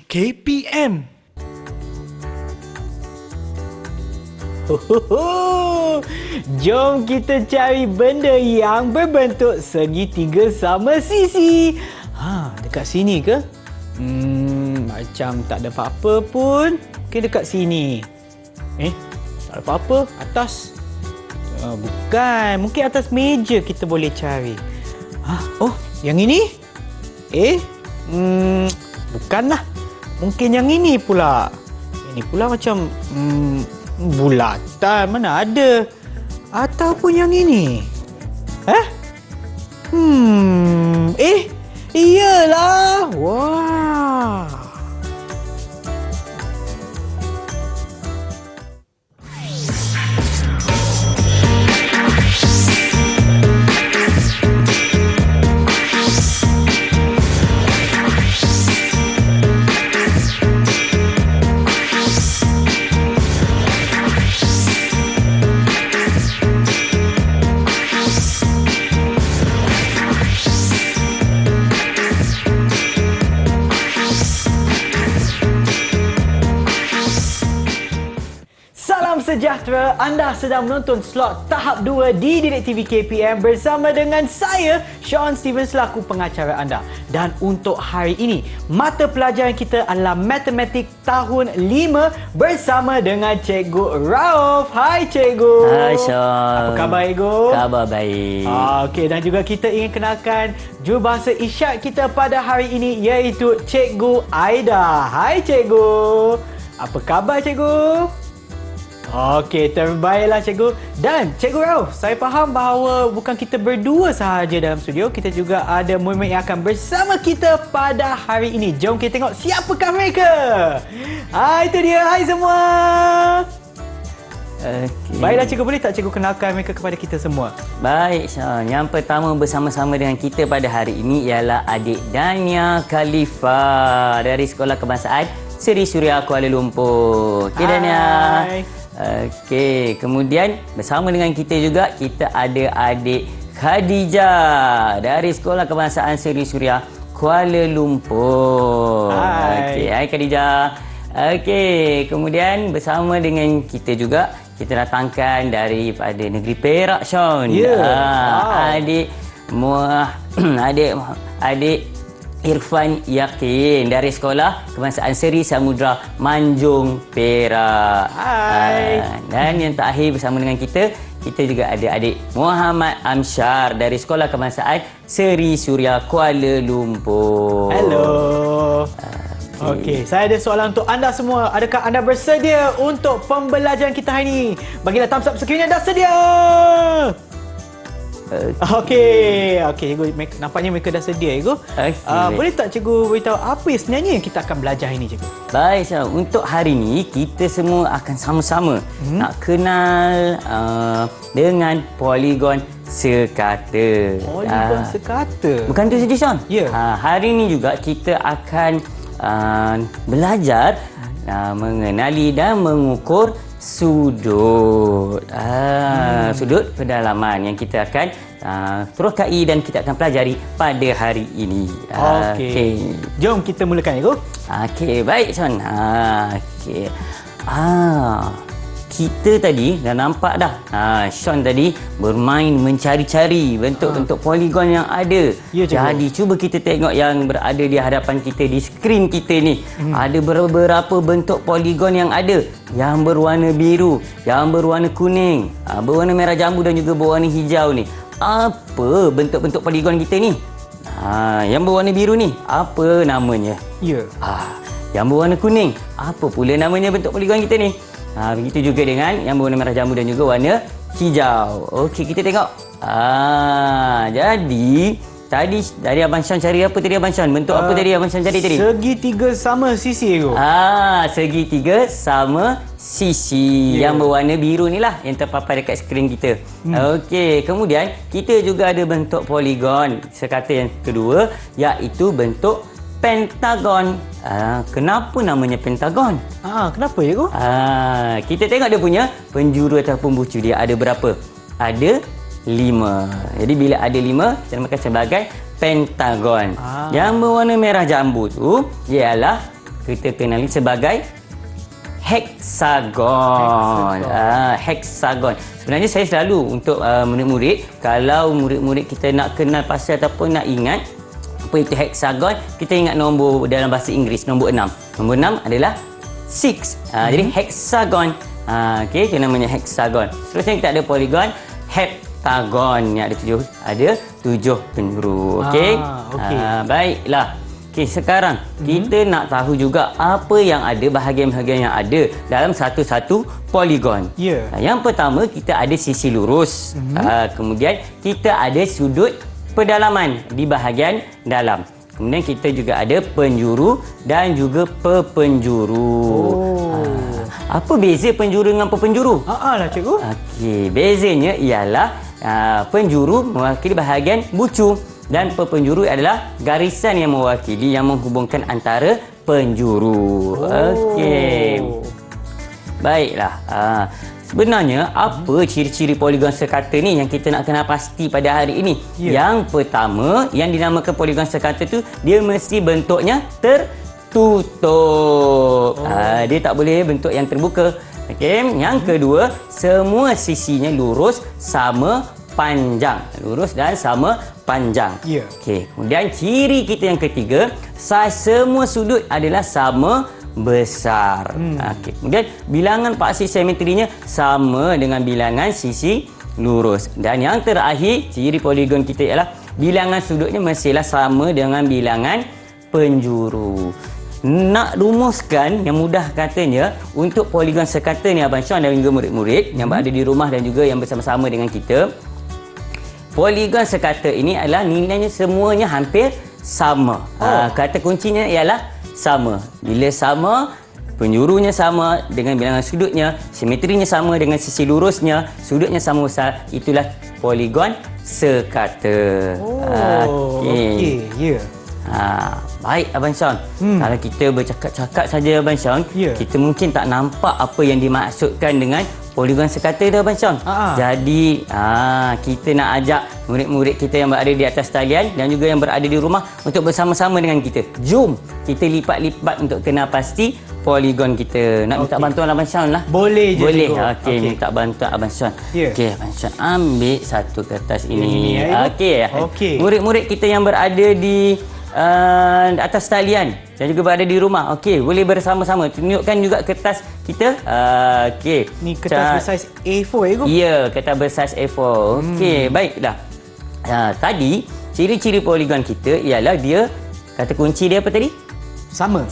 KPM. Jom kita cari benda yang berbentuk segitiga sama sisi. Dekat sini ke? Macam tak ada apa-apa pun. Mungkin dekat sini. Tak ada apa-apa. Atas. Bukan. Mungkin atas meja kita boleh cari. Oh, yang ini? Bukanlah. Mungkin yang ini pula. Ini pula macam bulatan. Mana ada? Ataupun yang ini. Iyalah. Wah. Sejahtera, anda sedang menonton slot tahap 2 di Didik TV KPM bersama dengan saya, Sean Steven selaku pengacara anda. Dan untuk hari ini, mata pelajaran kita adalah Matematik tahun 5 bersama dengan Cikgu Rauf. Hai Cikgu. Hai Sean. Apa khabar Cikgu? Khabar baik. Okey, dan juga kita ingin kenalkan jurubahasa isyarat kita pada hari ini iaitu Cikgu Aida. Hai Cikgu. Apa khabar Cikgu? Okey, terbaiklah Cikgu. Dan Cikgu Rauf, saya faham bahawa bukan kita berdua sahaja dalam studio. Kita juga ada murid yang akan bersama kita pada hari ini. Jom kita tengok siapakah mereka. Itu dia. Hai semua. Baiklah Cikgu, boleh tak Cikgu kenalkan mereka kepada kita semua? Baik Sean. Yang pertama bersama-sama dengan kita pada hari ini ialah adik Dania Khalifa dari Sekolah Kebangsaan Seri Suria Kuala Lumpur. Okey Dania. Hai. Okey, kemudian bersama dengan kita juga kita ada adik Khadijah dari Sekolah Kebangsaan Seri Suria Kuala Lumpur. Hai. Okey, hai Khadijah. Okey, kemudian bersama dengan kita juga kita datangkan daripada negeri Perak Sean. Ya. Wow. Adik Irfan Yakin dari Sekolah Kebangsaan Seri Samudra Manjung Perak. Hai. Dan yang terakhir bersama dengan kita juga ada adik Muhammad Amsyar dari Sekolah Kebangsaan Seri Suria Kuala Lumpur. Hello. Okey, saya ada soalan untuk anda semua. Adakah anda bersedia untuk pembelajaran kita hari ini? Bagilah thumbs up sekiranya dah sedia. Okey, Cikgu, nampaknya mereka dah sedia, Cikgu. Boleh tak Cikgu beritahu apa yang sebenarnya yang kita akan belajar hari ini, Cikgu? Baik, Syah. Untuk hari ini, kita semua akan sama-sama nak kenal dengan poligon sekata. Poligon sekata? Bukan itu saja, Syah. Ya. Hari ini juga kita akan belajar mengenali dan mengukur sudut. Sudut pedalaman yang kita akan terus kai dan kita akan pelajari pada hari ini. Okey. Jom kita mulakan, Cikgu. Okey, baik Sean. Okey. Kita tadi dah nampak dah. Sean tadi bermain mencari-cari bentuk-bentuk poligon yang ada. Ya, Cikgu. Jadi cuba kita tengok yang berada di hadapan kita di skrin kita ni. Ada beberapa bentuk poligon yang ada. Yang berwarna biru, yang berwarna kuning, berwarna merah jambu dan juga berwarna hijau ni. Apa bentuk-bentuk poligon kita ni? Yang berwarna biru ni, apa namanya? Ya. Yang berwarna kuning, apa pula namanya bentuk poligon kita ni? Begitu juga dengan yang berwarna merah jambu dan juga warna hijau. Okey, kita tengok. Jadi tadi Abang Syam cari apa tadi Abang Syam? Bentuk apa tadi Abang Syam cari tadi? Segitiga sama sisi, Cikgu. Segitiga sama sisi. Yang berwarna biru ni lah yang terpampang dekat skrin kita. Okey, kemudian kita juga ada bentuk poligon sekata yang kedua iaitu bentuk pentagon. Kenapa namanya pentagon? Kenapa, Cikgu? Kita tengok dia punya penjuru ataupun bucu dia ada berapa? Ada 5. Jadi bila ada 5, kita namakan sebagai pentagon. Yang berwarna merah jambu tu ialah kita kenali sebagai heksagon. Heksagon. Sebenarnya saya selalu untuk murid-murid, kalau murid-murid kita nak kenal pasal ataupun nak ingat apa itu heksagon, kita ingat nombor dalam bahasa Inggeris, nombor 6. Nombor 6 adalah 6. Jadi heksagon. Okey, itu namanya heksagon. Seterusnya kita ada poligon heptagon yang ada 7 penjuru. Okey. Baiklah. Okey, sekarang kita nak tahu juga apa yang ada, bahagian-bahagian yang ada dalam satu-satu poligon. Yang pertama, kita ada sisi lurus. Kemudian kita ada sudut pedalaman di bahagian dalam. Kemudian kita juga ada penjuru dan juga pepenjuru. Apa beza penjuru dengan pepenjuru? Lah cikgu. Okey, bezanya ialah penjuru mewakili bahagian bucu dan pepenjuru adalah garisan yang mewakili, yang menghubungkan antara penjuru. Okey. Baiklah. Sebenarnya apa ciri-ciri poligon sekata ni yang kita nak kenal pasti pada hari ini? Yang pertama, yang dinamakan poligon sekata tu, dia mesti bentuknya tertutup. Dia tak boleh bentuk yang terbuka. Okey. Yang kedua, semua sisinya lurus sama panjang. Lurus dan sama panjang. Okey. Kemudian ciri kita yang ketiga, saiz semua sudut adalah sama besar. Okey. Kemudian bilangan paksi simetrinya sama dengan bilangan sisi lurus. Dan yang terakhir, ciri poligon kita ialah bilangan sudutnya mestilah sama dengan bilangan penjuru. Nak rumuskan yang mudah katanya untuk poligon sekata ni Abang Syah dan juga murid-murid yang berada di rumah dan juga yang bersama-sama dengan kita, poligon sekata ini adalah nilainya semuanya hampir sama. Kata kuncinya ialah sama. Bila sama, penjurunya sama dengan bilangan sudutnya, simetrinya sama dengan sisi lurusnya, sudutnya sama besar, itulah poligon sekata. Okey. Baik Abang Syah. Kalau kita bercakap-cakap saja Abang Syah, kita mungkin tak nampak apa yang dimaksudkan dengan poligon sekata tu Abang Syah. Jadi kita nak ajak murid-murid kita yang berada di atas talian dan juga yang berada di rumah untuk bersama-sama dengan kita. Jom kita lipat-lipat untuk kenal pasti poligon kita. Nak minta bantuan Abang Syah lah? Boleh je. Boleh. Okey, minta bantuan Abang Syah. Okey, Abang Syah ambil satu kertas ini. Okey. Murid-murid kita yang berada di atas talian dan juga berada di rumah. Okey, boleh bersama-sama tunjukkan juga kertas kita. Okey. Ni kertas bersaiz A4 ya, Guru? Ya, kertas bersaiz A4. Okey, baiklah. Tadi ciri-ciri poligon kita ialah dia, kata kunci dia apa tadi? Sama,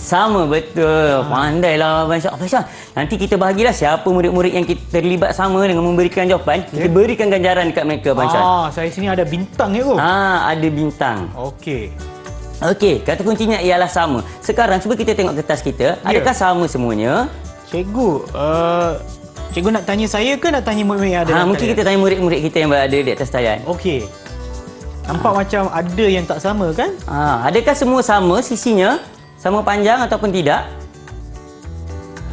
betul. Pandailah Abang Syah. Abang Syah, nanti kita bahagilah siapa murid-murid yang kita terlibat sama dengan memberikan jawapan. Kita berikan ganjaran dekat mereka Abang Syah. Saya sini ada bintang ya, Guru? Ada bintang. Okey, kata kuncinya ialah sama. Sekarang cuba kita tengok kertas kita. Adakah sama semuanya? Cikgu, cikgu nak tanya saya ke nak tanya murid-murid yang ada dalam mungkin kita tanya murid-murid kita yang berada di atas talian. Okey. Nampak macam ada yang tak sama kan? Adakah semua sama sisinya? Sama panjang ataupun tidak?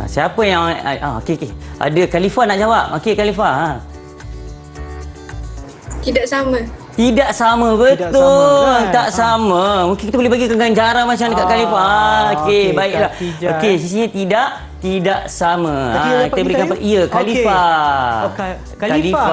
Siapa yang... Okey. Ada Khalifah nak jawab. Okey, Khalifah. Tidak sama. Tidak sama, betul. Tak sama. Mungkin kita boleh bagi ganjaran macam dekat Khalifah. Okey, baiklah. Okey, sisinya tidak sama. Kita berikan Khalifah. Khalifah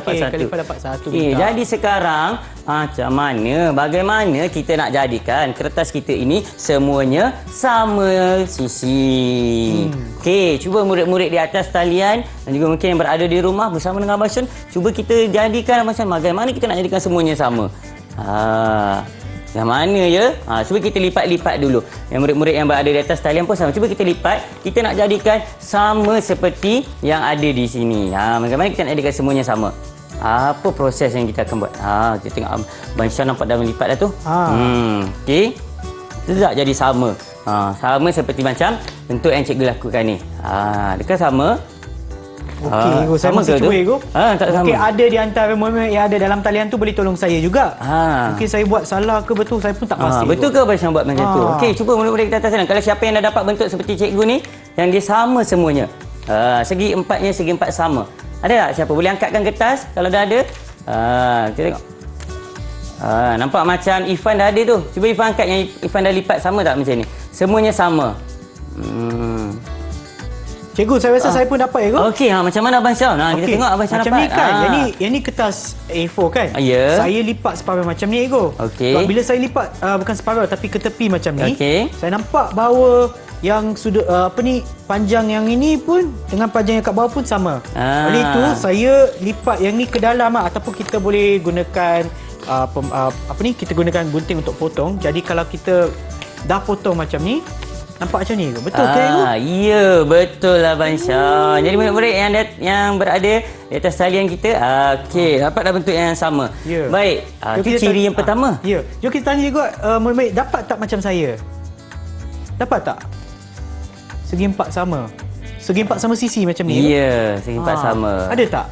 dapat satu. Khalifah dapat satu. Okey, jadi sekarang macam mana, bagaimana kita nak jadikan kertas kita ini semuanya sama sisi. Okey, cuba murid-murid di atas talian dan juga mungkin yang berada di rumah bersama dengan Abang Syah, cuba kita jadikan macam bagaimana kita nak jadikan semuanya sama. Yang mana ya? Cuba kita lipat-lipat dulu. Yang murid-murid yang berada di atas talian pun sama. Cuba kita lipat. Kita nak jadikan sama seperti yang ada di sini. Bagaimana kita nak jadikan semuanya sama? Apa proses yang kita akan buat? Kita tengok Abang Syah nampak dah melipat dah tu. Okey. Tidak jadi sama. Sama seperti macam bentuk yang cikgu lakukan ni. Adakah sama? Okey, saya masih cuba Guru. Tak sama. Mungkin ada di antara murid yang ada dalam talian tu boleh tolong saya juga. Mungkin saya buat salah ke betul, saya pun tak pasti. Betul ke Abang Syah buat macam tu? Okey, cuba murid-murid kita atas sana. Kalau siapa yang dah dapat bentuk seperti cikgu ni, yang dia sama semuanya. Segi empatnya, segi empat sama. Ada tak siapa? Boleh angkatkan kertas kalau dah ada. Kita tengok. Nampak macam Ifan dah ada tu. Cuba Ifan angkat yang Ifan dah lipat sama tak macam ni? semuanya sama. Cikgu, saya rasa saya pun dapat cikgu. Okey, macam mana Abang Syam? Kita tengok Abang Syam macam dapat. ni kan. Yang ni kertas A4 kan. Ya. Saya lipat separuh macam ni cikgu. Okey. Bila saya lipat bukan separuh tapi ke tepi macam ni, Okey. saya nampak bahawa yang sudut panjang yang ini pun dengan panjang yang kat bawah pun sama. Oleh itu saya lipat yang ni ke dalam ataupun kita boleh gunakan kita gunakan gunting untuk potong. Jadi kalau kita dah potong macam ni, nampak macam ni ke? Betul ke cikgu? Ya, betul lah Abang Syam. Jadi murid-murid yang berada di atas talian kita, okey, dapatlah bentuk yang sama. Ya. Baik, itu ciri yang pertama. Ya. Jom kita tanya cikgu, murid-murid dapat tak macam saya? Dapat tak? Segi empat sama. Segi empat sama sisi macam ni. Ya, segi empat sama. Ada tak?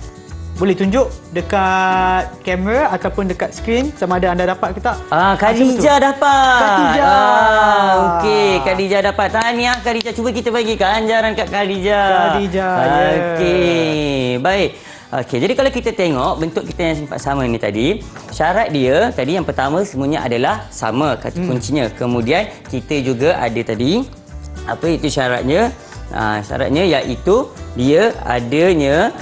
Boleh tunjuk dekat kamera ataupun dekat skrin sama ada anda dapat ke tak? Khadijah dapat. Khadijah. Okey, Khadijah dapat. Tahniah Khadijah. Cuba kita bagi ganjaran kat Khadijah. Khadijah. Okey, baik. Okey, jadi kalau kita tengok bentuk kita yang sempat sama ni tadi, syarat dia tadi yang pertama semuanya adalah sama kata kuncinya. Kemudian kita juga ada tadi apa itu syaratnya? Syaratnya iaitu dia adanya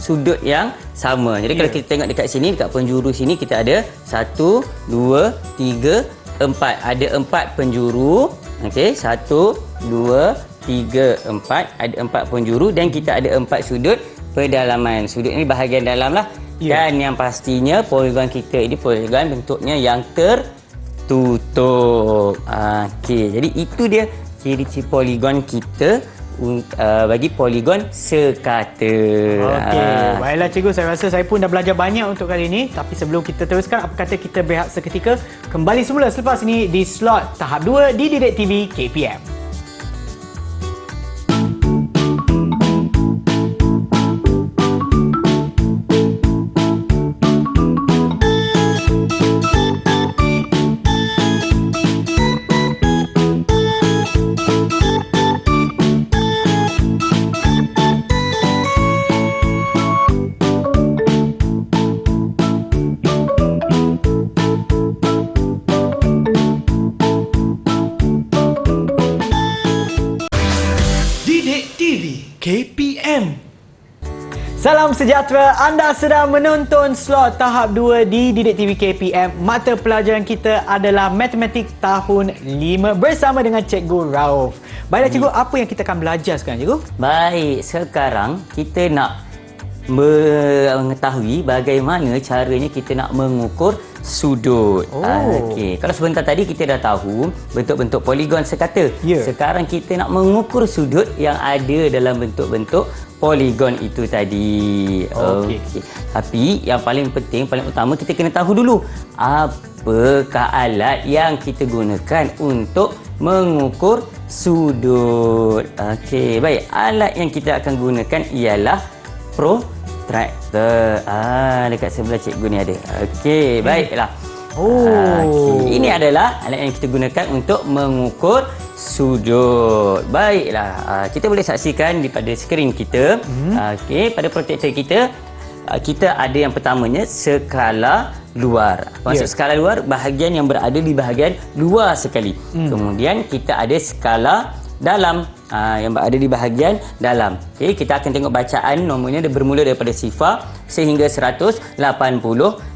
sudut yang sama. Jadi kalau kita tengok dekat sini, dekat penjuru sini kita ada 1, 2, 3, 4. Ada 4 penjuru. Okey, 1, 2, 3, 4. Ada 4 penjuru dan kita ada 4 sudut pedalaman. Sudut ni bahagian dalam lah. Dan yang pastinya poligon kita ini poligon bentuknya yang tertutup. Okey, jadi itu dia ciri-ciri poligon kita bagi poligon sekata. Okey, baiklah cikgu, saya rasa saya pun dah belajar banyak untuk kali ini. Tapi sebelum kita teruskan, apa kata kita berehat seketika, kembali semula selepas ini di slot tahap 2 di Didik TV KPM. KPM. Salam sejahtera, anda sedang menonton slot tahap 2 di Didik TV KPM. Mata pelajaran kita adalah Matematik tahun 5 bersama dengan Cikgu Rauf. Baiklah cikgu, apa yang kita akan belajar sekarang cikgu? Baik, sekarang kita nak mengetahui bagaimana caranya kita nak mengukur sudut. Okey, kalau sebentar tadi kita dah tahu bentuk-bentuk poligon sekata. Sekarang kita nak mengukur sudut yang ada dalam bentuk-bentuk poligon itu tadi. Okey. Tapi yang paling penting, paling utama kita kena tahu dulu apakah alat yang kita gunakan untuk mengukur sudut. Okey, baik. Alat yang kita akan gunakan ialah protractor. Dekat sebelah cikgu ni ada. Okey, baiklah. Okay. Ini adalah alat yang kita gunakan untuk mengukur sudut. Baiklah. Kita boleh saksikan di pada skrin kita. Okey, pada protractor kita ada yang pertamanya skala luar. Maksud skala luar, bahagian yang berada di bahagian luar sekali. Kemudian kita ada skala dalam yang berada di bahagian dalam. Okey, kita akan tengok bacaan nomornya dia bermula daripada 0 sehingga 180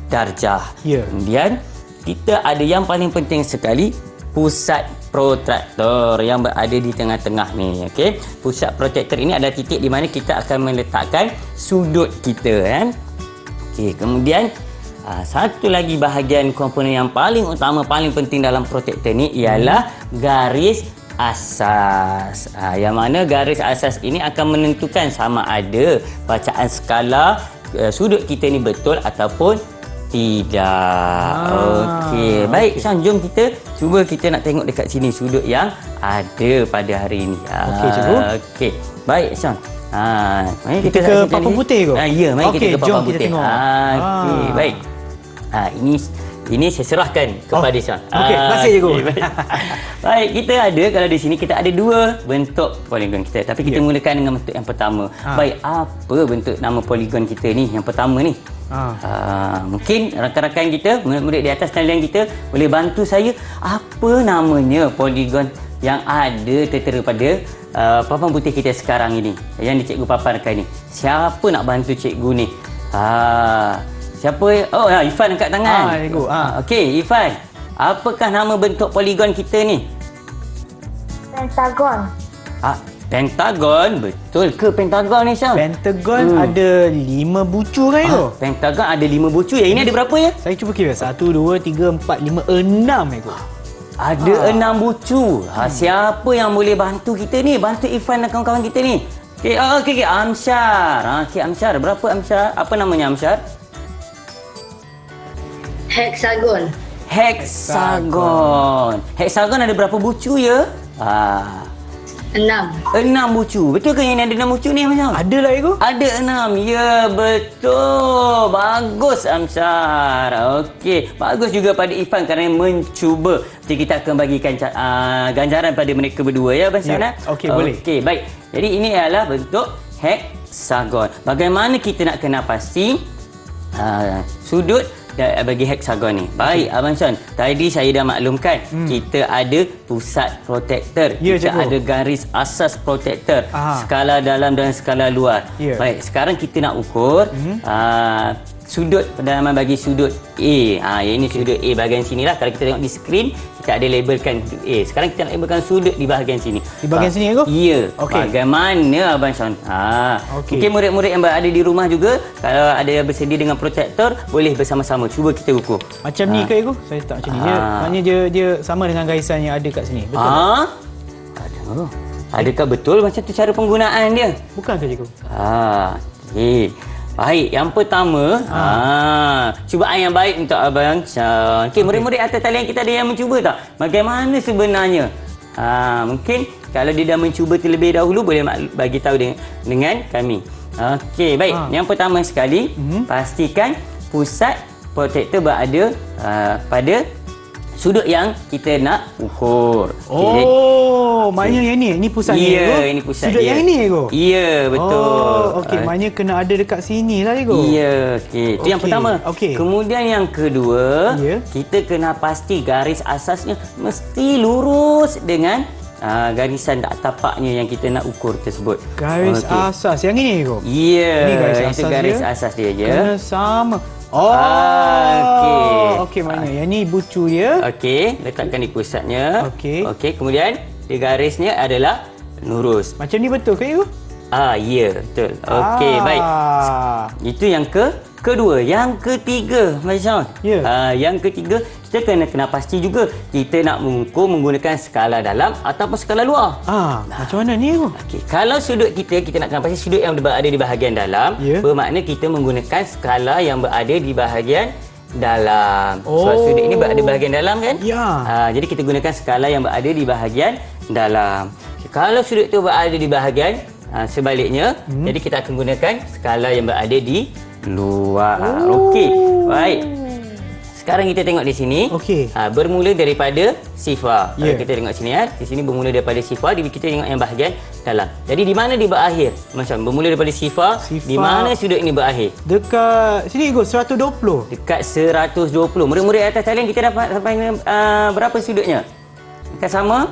darjah. Kemudian kita ada yang paling penting sekali, pusat protractor yang berada di tengah-tengah ni. Okey, pusat protractor ini adalah titik di mana kita akan meletakkan sudut kita kan. Okey, kemudian satu lagi bahagian komponen yang paling utama, paling penting dalam protractor ni ialah garis asas. Yang mana garis asas ini akan menentukan sama ada bacaan skala sudut kita ni betul ataupun tidak. Okey, baik Syam, jom kita cuba kita nak tengok dekat sini sudut yang ada pada hari ini. Okey cikgu. Okey, baik Syam. Mari kita ke papan putih ke? Ya, mari kita ke papan putih. Tengok. Okey, baik. Ini saya serahkan kepada Syam. Okey, terima kasih cikgu. Baik, kita ada, kalau di sini kita ada dua bentuk poligon kita, tapi kita mulakan dengan bentuk yang pertama. Baik, apa bentuk nama poligon kita ni yang pertama ni? Mungkin rakan-rakan kita, murid-murid di atas talian kita boleh bantu saya, apa namanya poligon yang ada tertera pada papan putih kita sekarang ini yang cikgu paparkan ni. Siapa nak bantu cikgu ni? Siapa? Oh, Ifan angkat tangan. Cikgu. Okey, Ifan. Apakah nama bentuk poligon kita ni? Pentagon. Pentagon. Betul ke pentagon ni, Syam? Pentagon ada 5 bucu kan itu? Pentagon ada 5 bucu. Yang ini ada berapa ya? Saya cuba kira. 1, 2, 3, 4, 5, 6 itu. Ada 6 bucu. Siapa yang boleh bantu kita ni? Bantu Ifan dan kawan-kawan kita ni. Okey. Amsyar. Okey, Amsyar. Berapa Amsyar? Apa namanya Amsyar? Heksagon. Heksagon ada berapa bucu ya? 6. 6 bucu. Betul ke yang ada 6 bucu ni, Amsyar? Ada lah cikgu. Ada 6. Ya, betul. Bagus, Amsyar. Okey. Bagus juga pada Ifan kerana mencuba. Jadi kita akan bagikan ganjaran pada mereka berdua ya, Abang Syar. Okey, boleh. Okey, baik. Jadi ini adalah bentuk heksagon. Bagaimana kita nak kenal pasti sudut bagi heksagon ni? Baik, Abang Syam. Tadi saya dah maklumkan kita ada pusat protektor. Ya, kita cikgu. ada garis asas protektor. Skala dalam dan skala luar. Ya. Baik, sekarang kita nak ukur sudut pendalaman bagi sudut A. Ini sudut A bahagian sinilah. Kalau kita tengok di skrin, kita ada labelkan A. Sekarang kita nak labelkan sudut di bahagian sini. Di bahagian sini, cikgu? Ya. Okey. Bagaimana, Abang Syam? Okey. Mungkin murid-murid yang berada di rumah juga, kalau ada yang bersedia dengan protektor, boleh bersama-sama. Cuba kita ukur. Macam ni ke cikgu? Saya tak macam ni. Maknanya dia sama dengan garisan yang ada kat sini. Betul tak? Aduh. Adakah betul macam tu cara penggunaan dia? Bukan ke cikgu? Okey. Baik, yang pertama, cubaan yang baik untuk Abang Syam. Okey, murid-murid atas talian kita ada yang mencuba tak? Bagaimana sebenarnya? Mungkin kalau dia dah mencuba terlebih dahulu, boleh bagi tahu dengan kami. Okey, baik. Yang pertama sekali, pastikan pusat protektor berada pada sudut yang kita nak ukur. Maknanya yang ni. Ini pusatnya, cikgu? Ya, ini pusat sudut dia. yang ini, cikgu? Ya, betul. Okey, maknanya kena ada dekat sini lah, cikgu? Ya, okey. Itu yang pertama. Okey. Kemudian yang kedua, kita kena pasti garis asasnya mesti lurus dengan garisan tapaknya yang kita nak ukur tersebut. Garis asas yang ini, cikgu? Ya, Ini garis itu asas garis dia. asas dia je. Kena sama. Okey, mana? Yang ni bucu dia. Okey, letakkan di pusatnya. Okey. Okey, kemudian di garisnya adalah lurus. Macam ni betul ke, cikgu? Ya, betul. Okey, baik. Itu yang kedua. Yang ketiga, Macam Ya. Yang ketiga, kita kena pasti juga kita nak mengukur menggunakan skala dalam ataupun skala luar. Macam mana ni, cikgu? Okey, kalau sudut kita nak kena pasti sudut yang berada di bahagian dalam, Ya. bermakna kita menggunakan skala yang berada di bahagian dalam. So, sudut ini berada di bahagian dalam kan? Ya. Jadi kita gunakan skala yang berada di bahagian dalam. Okay, kalau sudut itu berada di bahagian sebaliknya, jadi kita akan gunakan skala yang berada di luar. Okey, baik. Sekarang kita tengok di sini. Okey. Bermula daripada sifar. Kalau Ya. kita tengok sini di sini bermula daripada sifar, kita tengok yang bahagian dalam. Jadi di mana dia berakhir? Macam bermula daripada sifar, di mana sudut ini berakhir? Dekat sini, cikgu, 120. Dekat 120. Murid-murid atas talian kita dapat sampai berapa sudutnya? Dekat sama?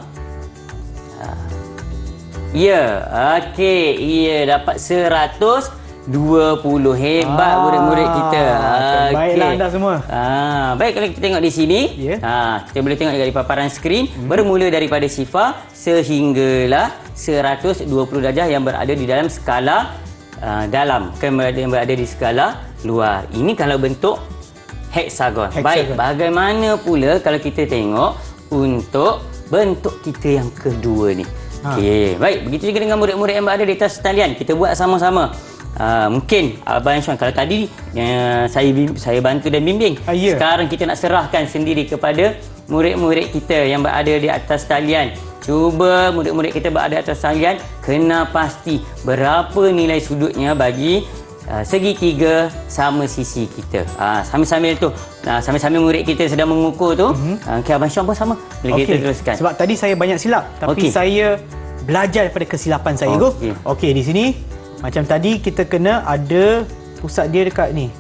Ya, okey. Ya, dapat 120. Hebat murid-murid kita. Baiklah anda semua. Baik, kalau kita tengok di sini, kita boleh tengok juga di paparan skrin, bermula daripada sifar sehinggalah 120 darjah yang berada di dalam skala dalam, yang berada di skala luar. Ini kalau bentuk heksagon. Baik, bagaimana pula kalau kita tengok untuk bentuk kita yang kedua ni? Okey, baik. Begitu juga dengan murid-murid yang berada di atas talian. Kita buat sama-sama. Mungkin Abang Syam, kalau tadi saya bantu dan bimbing. Ya. Sekarang kita nak serahkan sendiri kepada murid-murid kita yang berada di atas talian. Cuba murid-murid kita berada di atas talian kena pasti berapa nilai sudutnya bagi segitiga sama sisi kita. Sambil-sambil tu, sambil-sambil murid kita sedang mengukur tu, okey, Abang Syam pun sama. Boleh kita teruskan. Sebab tadi saya banyak silap, tapi saya belajar daripada kesilapan saya, cikgu. Okey, di sini macam tadi kita kena ada pusat dia dekat ni.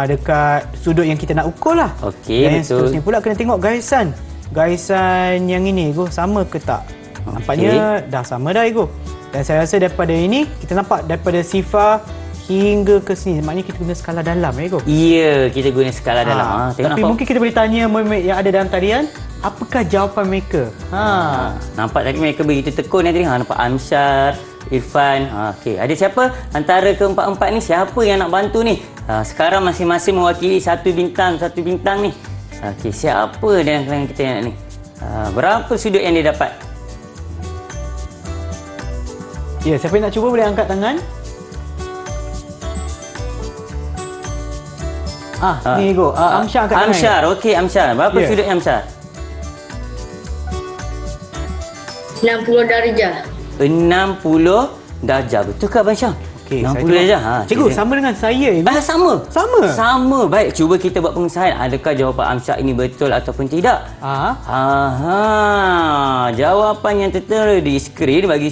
Dekat sudut yang kita nak ukur lah. Okey, Dan yang betul. seterusnya pula kena tengok garisan garisan yang ini Ego sama ke tak? Nampaknya dah sama dah Ego. Dan saya rasa daripada ini kita nampak daripada sifar hingga ke sini. Maknanya kita guna skala dalam Ego. Ya, kita guna skala dalam. Tengok Tapi nampak. mungkin kita boleh tanya murid-murid yang ada dalam talian, apakah jawapan mereka? Nampak tadi mereka begitu tekun tadi. Nampak Amsyar, Irfan. Okey, ada siapa antara keempat-empat ni, siapa yang nak bantu ni? Sekarang masing-masing mewakili satu bintang ni. Okey, siapa dalam kalangan kita yang nak ni? Berapa sudut yang dia dapat? Ya, siapa yang nak cuba boleh angkat tangan. Ni Ego. Amsyar angkat tangan. Amsyar, okey Amsyar. Berapa sudut Amsyar? 60 darjah. 60 darjah. Betul ke Abang Syah? Okey, 60 darjah. Cikgu, sama dengan saya Ego. Sama. Sama? Sama. Baik, cuba kita buat pengesahan. Adakah jawapan Amsyar ini betul ataupun tidak? Jawapan yang tertera di skrin bagi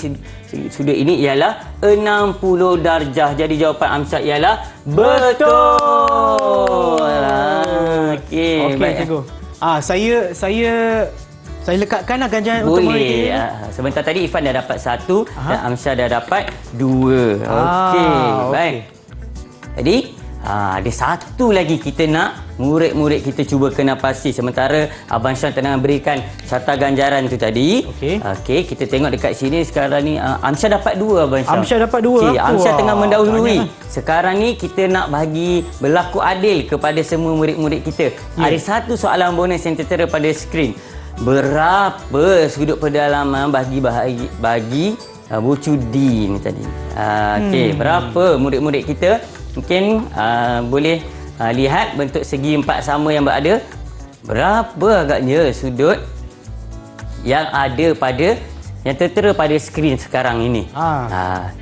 sudut ini ialah 60 darjah. Jadi jawapan Amsyar ialah betul. Okey, baik. Cikgu. Saya lekatkanlah ganjaran untuk murid Boleh. ini. Sebentar tadi Ifan dah dapat 1 dan Amsyar dah dapat 2. Okey, baik. Jadi ada satu lagi kita nak murid-murid kita cuba kena pasti. Sementara Abang Syah tengah berikan carta ganjaran tu tadi. Okey, kita tengok dekat sini sekarang ni Amsyar dapat 2 Abang Syah. Amsyar dapat 2. Okey, Amsyar tengah mendahului. Banyaklah. Sekarang ni kita nak bagi berlaku adil kepada semua murid-murid kita. Ada satu soalan bonus yang tertera pada skrin. Berapa sudut pedalaman bagi bucu D ni tadi? Okey, berapa murid-murid kita? Mungkin boleh lihat bentuk segi empat sama yang berada. Berapa agaknya sudut yang ada pada yang tertera pada skrin sekarang ini?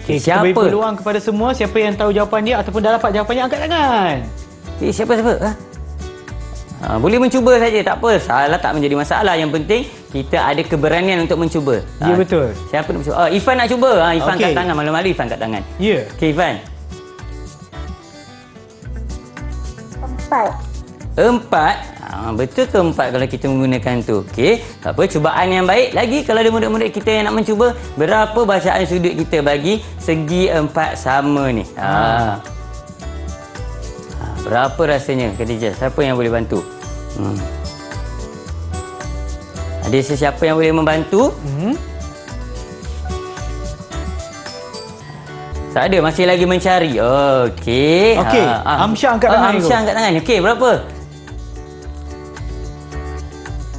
Okey, kita beri peluang kepada semua. Siapa yang tahu jawapan dia ataupun dah dapat jawapannya, angkat tangan. Okay, siapa? Boleh mencuba saja, tak apa. Salah tak menjadi masalah. Yang penting kita ada keberanian untuk mencuba. Ya, betul. Siapa nak mencuba? Ifan nak cuba. Ifan kat tangan. Malu-malu Ifan kat tangan. Ya. Okey, Ifan. 4. Betul ke 4 kalau kita menggunakan tu? Okey. Tak apa, cubaan yang baik. Lagi kalau ada murid-murid kita yang nak mencuba, berapa bacaan sudut kita bagi segi 4 sama ni? Berapa rasanya, Khadijah? Siapa yang boleh bantu? Ada sesiapa yang boleh membantu? Tak ada, masih lagi mencari. Okey. Amsyar angkat tangan. Amsyar angkat tangan. Okey, berapa?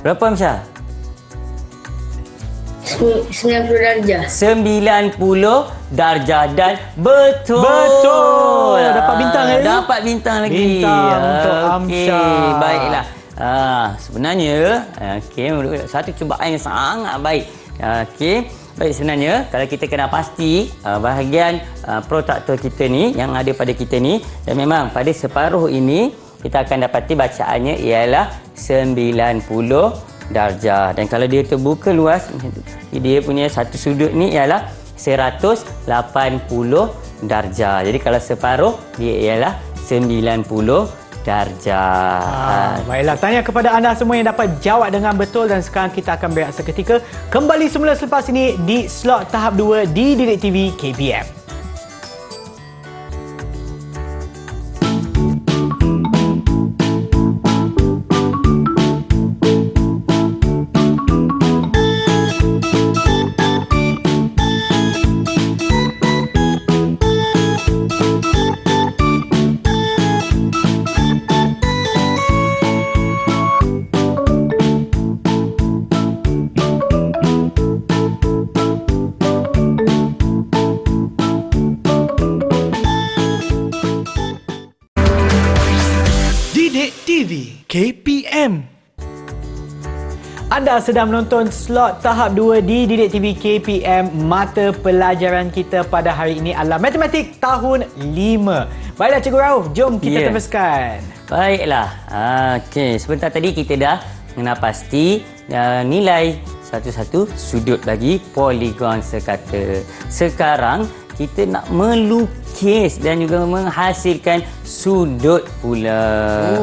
Berapa Amsyar? 90 darjah. 90 darjah dan betul. Dapat bintang lagi. Dapat bintang lagi. Bintang untuk Amsyar. Okey, baiklah. Sebenarnya, satu cubaan yang sangat baik. Okey. Baik, sebenarnya kalau kita kena pasti bahagian protraktor kita ni yang ada pada kita ni, dan memang pada separuh ini kita akan dapati bacaannya ialah 90 darjah. Dan kalau dia terbuka luas, dia punya satu sudut ni ialah 180 darjah. Jadi kalau separuh dia ialah 90 darjah. Baiklah, tanya kepada anda semua yang dapat jawab dengan betul, dan sekarang kita akan berehat seketika. Kembali semula selepas ini di slot tahap 2 di Didik TV KPM. KPM. Anda sedang menonton slot tahap 2 di Didik TV KPM. Mata pelajaran kita pada hari ini adalah Matematik tahun 5. Baiklah Cikgu Rauf, jom kita teruskan. Baiklah. Okey, sebentar tadi kita dah mengenal pasti nilai satu-satu sudut bagi poligon sekata. Sekarang kita nak melukis melukis dan juga menghasilkan sudut pula.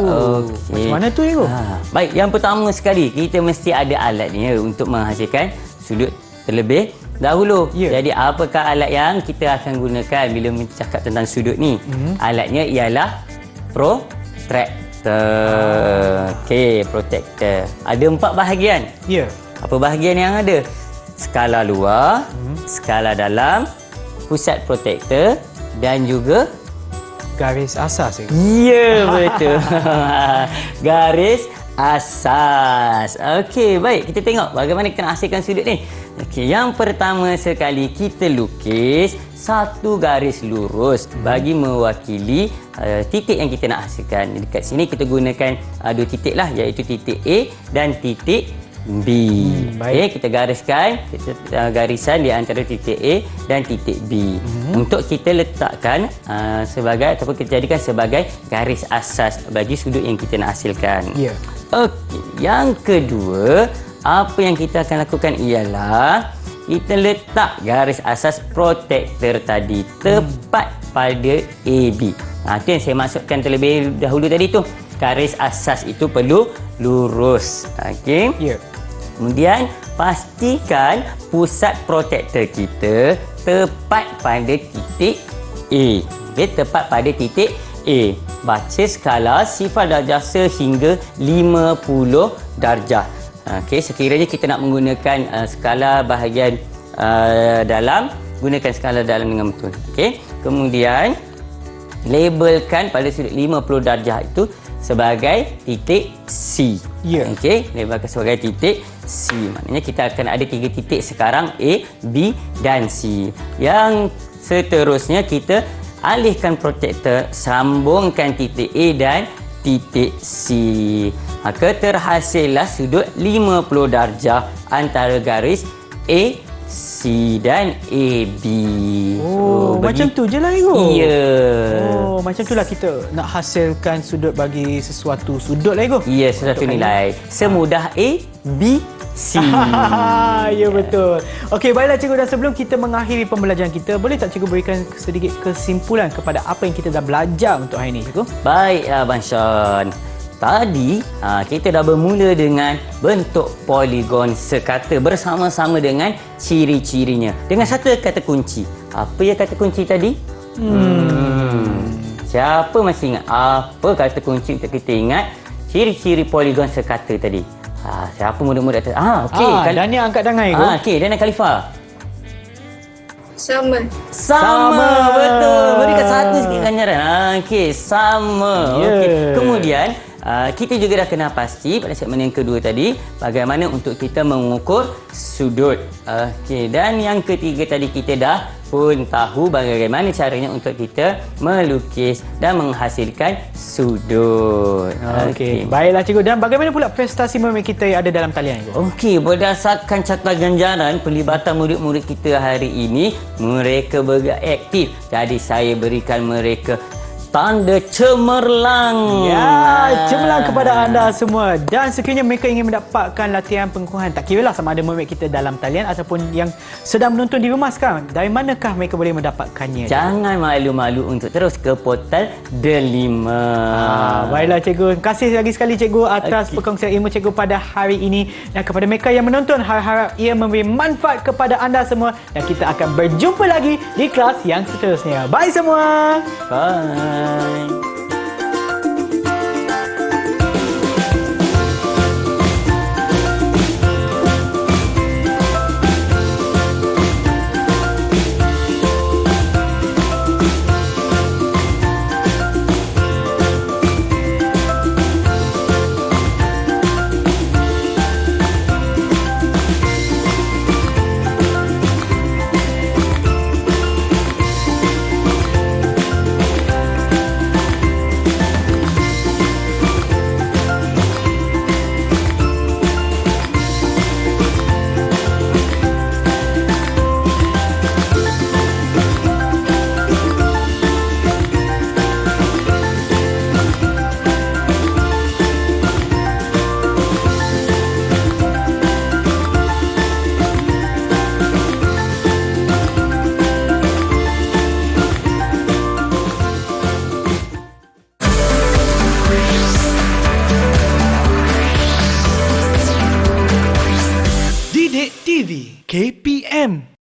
Macam mana tu, cikgu? Baik, yang pertama sekali kita mesti ada alat ni untuk menghasilkan sudut terlebih dahulu. Jadi apakah alat yang kita akan gunakan bila bercakap tentang sudut ni? Alatnya ialah protractor. Okey, protractor. Ada 4 bahagian. Apa bahagian yang ada? Skala luar, skala dalam, pusat protractor dan juga garis asas. Ya, betul. Garis asas. Okey, baik. Kita tengok bagaimana kita nak hasilkan sudut ni. Okey, yang pertama sekali kita lukis satu garis lurus bagi mewakili titik yang kita nak hasilkan. Dekat sini kita gunakan 2 titik lah, iaitu titik A dan titik B. Baik, kita gariskan garisan di antara titik A dan titik B untuk kita letakkan sebagai ataupun kita jadikan sebagai garis asas bagi sudut yang kita nak hasilkan. Okey, yang kedua, apa yang kita akan lakukan ialah kita letak garis asas protractor tadi tepat pada AB. Itu yang saya masukkan terlebih dahulu tadi tu. Garis asas itu perlu lurus. Okey. Kemudian pastikan pusat protractor kita tepat pada titik A. Okey, tepat pada titik A. Baca skala sifar darjah sehingga 50 darjah. Okey, sekiranya kita nak menggunakan skala bahagian dalam, gunakan skala dalam dengan betul. Okey. Kemudian labelkan pada sudut 50 darjah itu sebagai titik C. Okey, labelkan sebagai titik C. Maknanya kita akan ada 3 titik sekarang, A, B dan C. Yang seterusnya kita alihkan protractor, sambungkan titik A dan titik C. Maka terhasillah sudut 50 darjah antara garis A, C dan AB. Macam tu je lah, cikgu. Ya. Macam tu lah kita nak hasilkan sudut bagi sesuatu sudut lah, cikgu. Ya, sesuatu nilai. Semudah A, B, C. Ya, betul. Okey, baiklah cikgu, dan sebelum kita mengakhiri pembelajaran kita, boleh tak cikgu berikan sedikit kesimpulan kepada apa yang kita dah belajar untuk hari ini, cikgu? Baik, Abang Sean. Tadi kita dah bermula dengan bentuk poligon sekata bersama-sama dengan ciri-cirinya. Dengan satu kata kunci. Apa ya kata kunci tadi? Siapa masih ingat apa kata kunci untuk kita ingat ciri-ciri poligon sekata tadi? Siapa murid-murid atas? Okey. Dania angkat tangan, cikgu. Okey, Dania Khalifah. Sama. Betul. Berikan satu sikit ganjaran. Okey, sama. Okey. Kemudian kita juga dah kenal pasti pada segmen yang kedua tadi bagaimana untuk kita mengukur sudut. Okey, dan yang ketiga tadi kita dah pun tahu bagaimana caranya untuk kita melukis dan menghasilkan sudut. Okey. Baiklah cikgu, dan bagaimana pula prestasi murid kita yang ada dalam talian, cikgu? Okey, berdasarkan catatan ganjaran pelibatan murid-murid kita hari ini, mereka beraktif. Jadi saya berikan mereka tanda cemerlang. Ya, cemerlang kepada anda semua. Dan sekiranya mereka ingin mendapatkan latihan pengukuhan, tak kiralah sama ada murid kita dalam talian ataupun yang sedang menonton di rumah sekarang, dari manakah mereka boleh mendapatkannya? Jangan malu-malu untuk terus ke portal Delima. Baiklah cikgu, terima kasih lagi sekali cikgu atas perkongsian ilmu cikgu pada hari ini. Dan kepada mereka yang menonton, harap ia memberi manfaat kepada anda semua. Dan kita akan berjumpa lagi di kelas yang seterusnya. Bye semua. Bye. Didik TV KPM